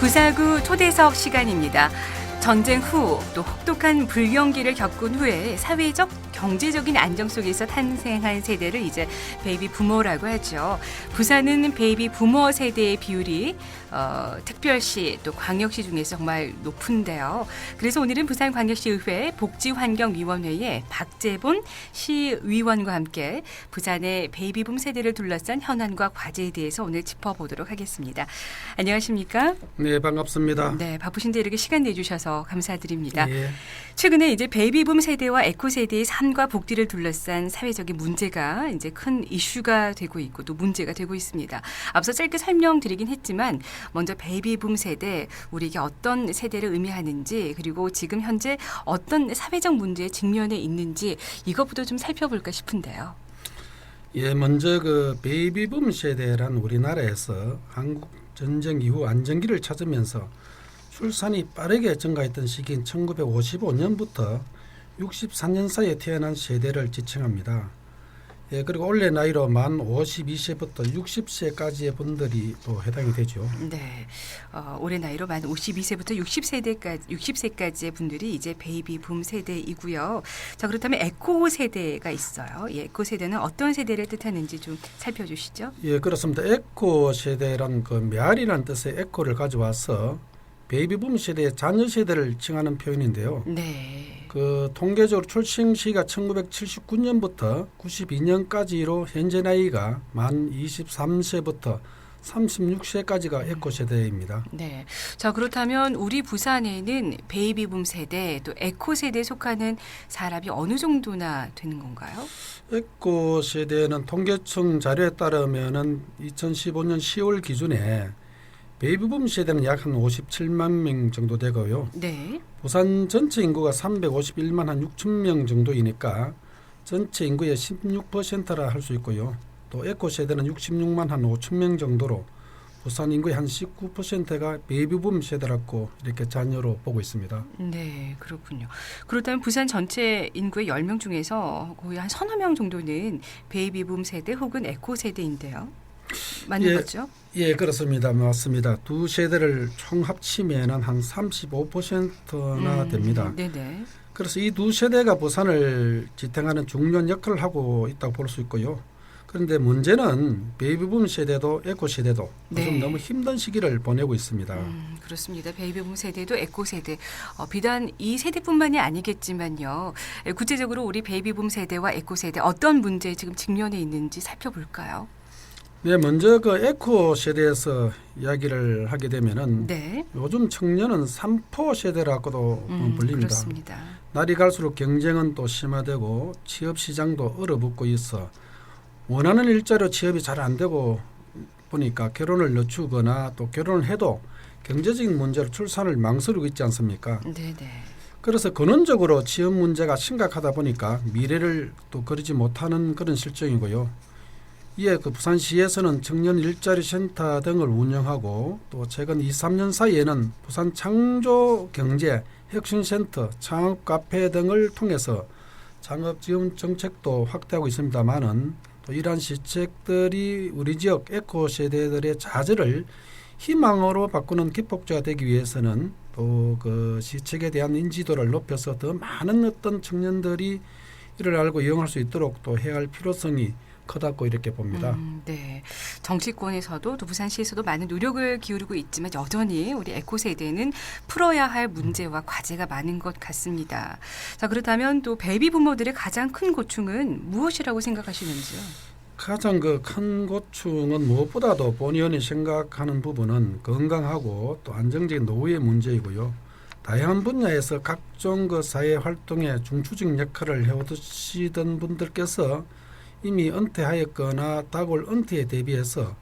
구사구 초대석 시간입니다. 전쟁 후 또 혹독한 불경기를 겪은 후에 사회적, 경제적인 안정 속에서 탄생한 세대를 이제 베이비 부머라고 하죠. 부산은 베이비 부머 세대의 비율이 특별시 또 광역시 중에서 정말 높은데요. 그래서 오늘은 부산광역시의회 복지환경위원회의 박재본 시위원과 함께 부산의 베이비붐 세대를 둘러싼 현안과 과제에 대해서 오늘 짚어보도록 하겠습니다. 안녕하십니까? 네, 반갑습니다. 네, 바쁘신데 이렇게 시간 내주셔서 감사드립니다. 예. 최근에 이제 베이비붐 세대와 에코 세대의 삶과 복지를 둘러싼 사회적인 문제가 이제 큰 이슈가 되고 있고 또 문제가 되고 있습니다. 앞서 짧게 설명드리긴 했지만 먼저 베이비붐 세대, 우리에게 어떤 세대를 의미하는지 그리고 지금 현재 어떤 사회적 문제에 직면해 있는지 이것부터 좀 살펴볼까 싶은데요. 예, 먼저 그 베이비붐 세대란 우리나라에서 한국 전쟁 이후 안정기를 찾으면서 출산이 빠르게 증가했던 시기인 1955년부터 64년 사이에 태어난 세대를 지칭합니다. 예, 그리고 올해 나이로 만 52세부터 60세까지의 분들이 또 해당이 되죠. 네, 올해 나이로 만 52세부터 60세까지의 분들이 이제 베이비붐 세대이고요. 자, 그렇다면 에코 세대가 있어요. 예, 에코 세대는 어떤 세대를 뜻하는지 좀 살펴주시죠. 예, 그렇습니다. 에코 세대란 그 메아리라는 뜻의 에코를 가져와서 베이비붐 세대의 자녀 세대를 칭하는 표현인데요. 네. 그 통계적으로 출생 시기가 1979년부터 92년까지로 현재 나이가 만 23세부터 36세까지가 에코 세대입니다. 네. 자, 그렇다면 우리 부산에는 베이비붐 세대 또 에코 세대에 속하는 사람이 어느 정도나 되는 건가요? 에코 세대는 통계청 자료에 따르면은 2015년 10월 기준에 베이비붐 세대는 약 한 57만 명 정도 되고요. 네. 부산 전체 인구가 351만 한 6천 명 정도이니까 전체 인구의 16%라 할 수 있고요. 또 에코 세대는 66만 한 5천 명 정도로 부산 인구의 한 19%가 베이비붐 세대라고 이렇게 자녀로 보고 있습니다. 네, 그렇군요. 그렇다면 부산 전체 인구의 10명 중에서 거의 한 서너 명 정도는 베이비붐 세대 혹은 에코 세대인데요. 맞는 거죠? 예, 그렇습니다. 맞습니다. 두 세대를 총 합치면 한 35%나 됩니다. 네네. 그래서 이 두 세대가 부산을 지탱하는 중요한 역할을 하고 있다고 볼 수 있고요. 그런데 문제는 베이비붐 세대도 에코 세대도 요즘 너무 힘든 시기를 보내고 있습니다. 그렇습니다. 베이비붐 세대도 에코 세대. 비단 이 세대뿐만이 아니겠지만요. 구체적으로 우리 베이비붐 세대와 에코 세대 어떤 문제에 지금 직면해 있는지 살펴볼까요? 네, 먼저 그 에코 세대에서 이야기를 하게 되면은 네. 요즘 청년은 삼포 세대라고도 불립니다. 그렇습니다. 날이 갈수록 경쟁은 또 심화되고 취업 시장도 얼어붙고 있어 원하는 일자리로 취업이 잘 안 되고 보니까 결혼을 늦추거나 또 결혼을 해도 경제적인 문제로 출산을 망설이고 있지 않습니까? 네네. 그래서 근원적으로 취업 문제가 심각하다 보니까 미래를 또 그리지 못하는 그런 실정이고요. 이에 그 부산시에서는 청년 일자리 센터 등을 운영하고 또 최근 2, 3년 사이에는 부산 창조경제 혁신센터, 창업 카페 등을 통해서 창업 지원 정책도 확대하고 있습니다만은 또 이러한 시책들이 우리 지역 에코 세대들의 자질을 희망으로 바꾸는 기폭제가 되기 위해서는 또 그 시책에 대한 인지도를 높여서 더 많은 어떤 청년들이 이를 알고 이용할 수 있도록 또 해야 할 필요성이 크다고 이렇게 봅니다. 네, 정치권에서도 또 부산시에서도 많은 노력을 기울이고 있지만 여전히 우리 에코 세대는 풀어야 할 문제와 과제가 많은 것 같습니다. 자, 그렇다면 또 베이비 부모들의 가장 큰 고충은 무엇이라고 생각하시는지요? 가장 그 큰 고충은 무엇보다도 본의원이 생각하는 부분은 건강하고 또 안정적인 노후의 문제이고요. 다양한 분야에서 각종 그 사회 활동에 중추적 역할을 해오시던 분들께서 이미 은퇴하였거나 다가올 은퇴에 대비해서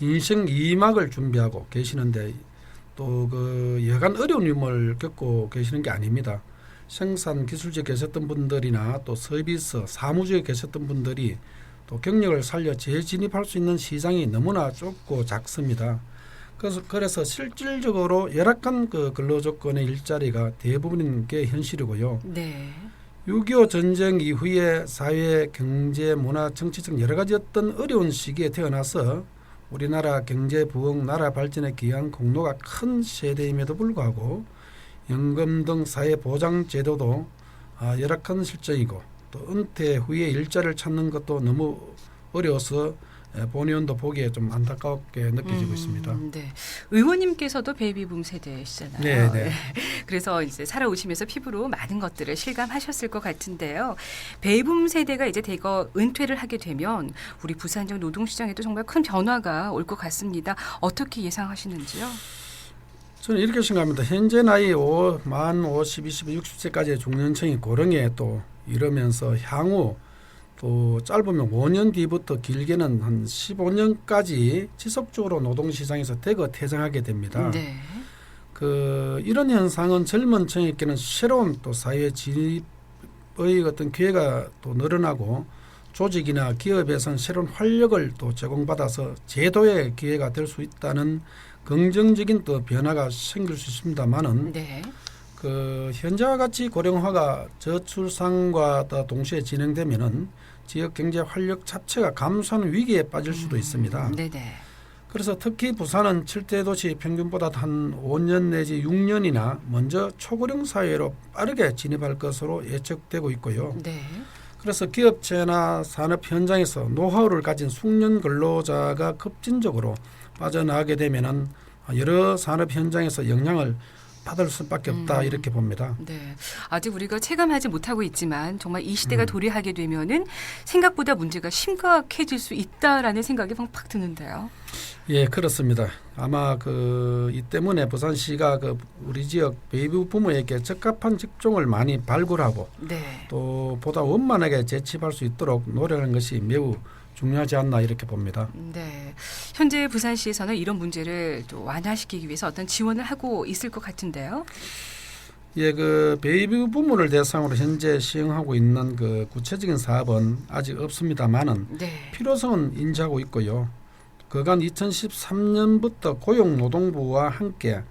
인생 2막을 준비하고 계시는데 또 그 여간 어려운 일을 겪고 계시는 게 아닙니다. 생산 기술직에 계셨던 분들이나 또 서비스 사무직에 계셨던 분들이 또 경력을 살려 재진입할 수 있는 시장이 너무나 좁고 작습니다. 그래서 실질적으로 열악한 그 근로조건의 일자리가 대부분인 게 현실이고요. 네. 6.25 전쟁 이후에 사회, 경제, 문화, 정치적 여러 가지 어떤 어려운 시기에 태어나서 우리나라 경제 부흥, 나라 발전에 기여한 공로가 큰 세대임에도 불구하고 연금 등 사회 보장 제도도 열악한 실정이고 또 은퇴 후에 일자리를 찾는 것도 너무 어려워서 본의원도 보기에 좀 안타깝게 느껴지고 있습니다. 네. 의원님께서도 베이비붐 세대시잖아요. 네, 네. 그래서 이제 살아오시면서 피부로 많은 것들을 실감하셨을 것 같은데요. 베이비붐 세대가 이제 대거 은퇴를 하게 되면 우리 부산 지역 노동시장에도 정말 큰 변화가 올 것 같습니다. 어떻게 예상하시는지요? 저는 이렇게 생각합니다. 현재 나이 만 50, 20, 60세까지의 중년층이 고령에 또 이러면서 향후 또 짧으면 5년 뒤부터 길게는 한 15년까지 지속적으로 노동시장에서 대거 퇴장하게 됩니다. 네. 이런 현상은 젊은 층에게는 새로운 또 사회 진입의 어떤 기회가 또 늘어나고 조직이나 기업에서는 새로운 활력을 또 제공받아서 제도의 기회가 될 수 있다는 긍정적인 또 변화가 생길 수 있습니다만은 네. 현재와 같이 고령화가 저출산과 동시에 진행되면은 지역 경제 활력 자체가 감소하는 위기에 빠질 수도 있습니다. 네네. 그래서 특히 부산은 7대 도시 평균보다 한 5년 내지 6년이나 먼저 초고령 사회로 빠르게 진입할 것으로 예측되고 있고요. 네. 그래서 기업체나 산업 현장에서 노하우를 가진 숙련 근로자가 급진적으로 빠져나가게 되면은 여러 산업 현장에서 영향을 받을 수밖에 없다 이렇게 봅니다. 네, 아직 우리가 체감하지 못하고 있지만 정말 이 시대가 도래하게 되면은 생각보다 문제가 심각해질 수 있다라는 생각이 팍팍 드는데요. 예, 그렇습니다. 아마 이 때문에 부산시가 우리 지역 베이비 부모에게 적합한 직종을 많이 발굴하고 네. 또 보다 원만하게 재취업할 수 있도록 노력하는 것이 매우 중요하지 않나 이렇게 봅니다. 네, 현재 부산시에서는 이런 문제를 또 완화시키기 위해서 어떤 지원을 하고 있을 것 같은데요. 예, 베이비 부모를 대상으로 현재 시행하고 있는 구체적인 사업은 아직 없습니다만은 네. 필요성은 인지하고 있고요. 그간 2013년부터 고용노동부와 함께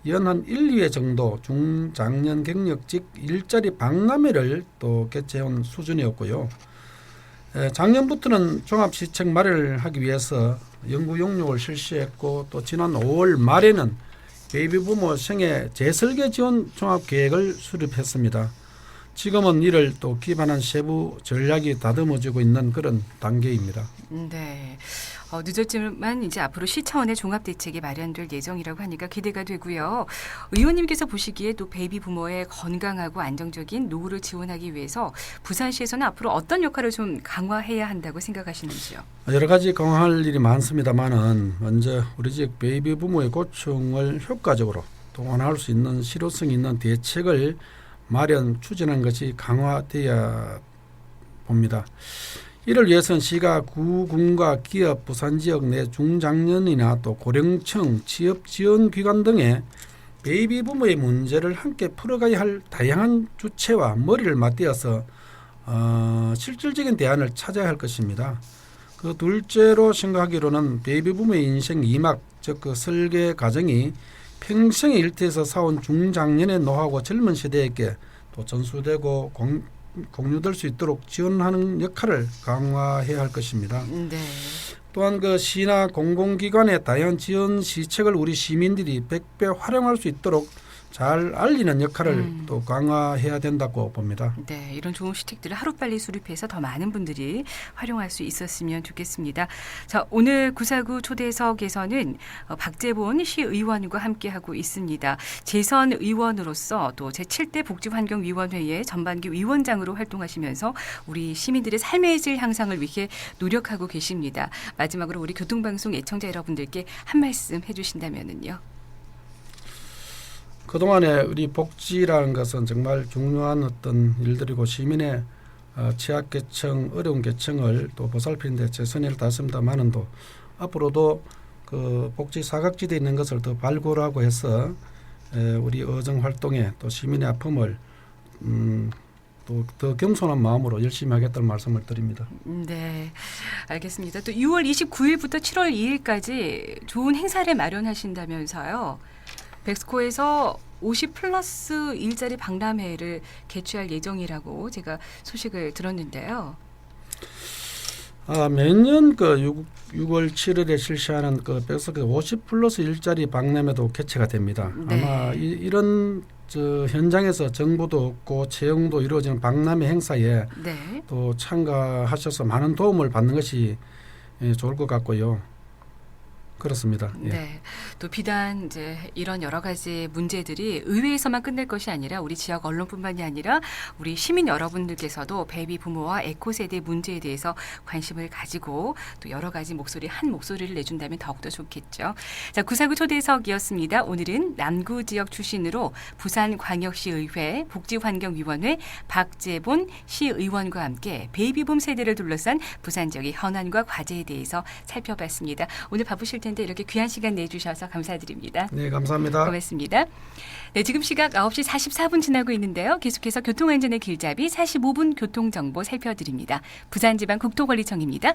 연 한 1, 2회 정도 중장년 경력직 일자리 박람회를 또 개최한 수준이었고요. 작년부터는 종합시책 마련을 하기 위해서 연구 용역을 실시했고 또 지난 5월 말에는 베이비 부모 생애 재설계 지원 종합계획을 수립했습니다. 지금은 이를 또 기반한 세부 전략이 다듬어지고 있는 그런 단계입니다. 네. 늦었지만 이제 앞으로 시 차원의 종합 대책이 마련될 예정이라고 하니까 기대가 되고요. 의원님께서 보시기에 또 베이비 부모의 건강하고 안정적인 노후를 지원하기 위해서 부산시에서는 앞으로 어떤 역할을 좀 강화해야 한다고 생각하시는지요? 여러 가지 강화할 일이 많습니다만은 먼저 우리 집 베이비 부모의 고충을 효과적으로 동원할 수 있는 실효성 있는 대책을 마련 추진한 것이 강화돼야 봅니다. 이를 위해서는 시가 구군과 기업, 부산 지역 내 중장년이나 또 고령층, 취업 지원 기관 등의 베이비 부모의 문제를 함께 풀어가야 할 다양한 주체와 머리를 맞대어서 실질적인 대안을 찾아야 할 것입니다. 둘째로 생각하기로는 베이비 부모의 인생 2막, 즉 설계 과정이 평생의 일터에서 쌓은 중장년의 노하우가 젊은 세대에게 또 전수되고 공유될 수 있도록 지원하는 역할을 강화해야 할 것입니다. 네. 또한 시나 공공기관의 다양한 지원 시책을 우리 시민들이 100배 활용할 수 있도록 잘 알리는 역할을 또 강화해야 된다고 봅니다. 네, 이런 좋은 시책들을 하루빨리 수립해서 더 많은 분들이 활용할 수 있었으면 좋겠습니다. 자, 오늘 949 초대석에서는 박재본 시의원과 함께하고 있습니다. 재선 의원으로서 또 제7대 복지환경위원회의 전반기 위원장으로 활동하시면서 우리 시민들의 삶의 질 향상을 위해 노력하고 계십니다. 마지막으로 우리 교통방송 애청자 여러분들께 한 말씀 해주신다면요. 그동안에 우리 복지라는 것은 정말 중요한 어떤 일들이고 시민의 취약계층, 어려운 계층을 또 보살피는 데 최선을 다했습니다만은 또 앞으로도 복지 사각지대에 있는 것을 더 발굴하고 해서 우리 의정 활동에 또 시민의 아픔을 또 더 겸손한 마음으로 열심히 하겠다는 말씀을 드립니다. 네, 알겠습니다. 또 6월 29일부터 7월 2일까지 좋은 행사를 마련하신다면서요. 백스코에서 50 플러스 일자리 박람회를 개최할 예정이라고 제가 소식을 들었는데요. 매년 그 6월 7일에 실시하는 그 백석 50 플러스 일자리 박람회도 개최가 됩니다. 네. 아마 이런 현장에서 정보도 얻고 채용도 이루어지는 박람회 행사에 네. 또 참가하셔서 많은 도움을 받는 것이 좋을 것 같고요. 그렇습니다. 예. 네. 또 비단 이제 이런 여러 가지 문제들이 의회에서만 끝낼 것이 아니라 우리 지역 언론뿐만이 아니라 우리 시민 여러분들께서도 베이비 부모와 에코 세대 문제에 대해서 관심을 가지고 또 여러 가지 한 목소리를 내준다면 더욱더 좋겠죠. 자, 949 초대석이었습니다. 오늘은 남구 지역 출신으로 부산광역시의회 복지환경위원회 박재본 시의원과 함께 베이비붐 세대를 둘러싼 부산 지역의 현안과 과제에 대해서 살펴봤습니다. 오늘 바쁘실 텐데 이렇게 귀한 시간 내주셔서 감사드립니다. 네, 감사합니다. 고맙습니다. 네, 지금 시각 9시 44분 지나고 있는데요. 계속해서 교통안전의 길잡이 45분 교통정보 살펴드립니다. 부산지방국토관리청입니다.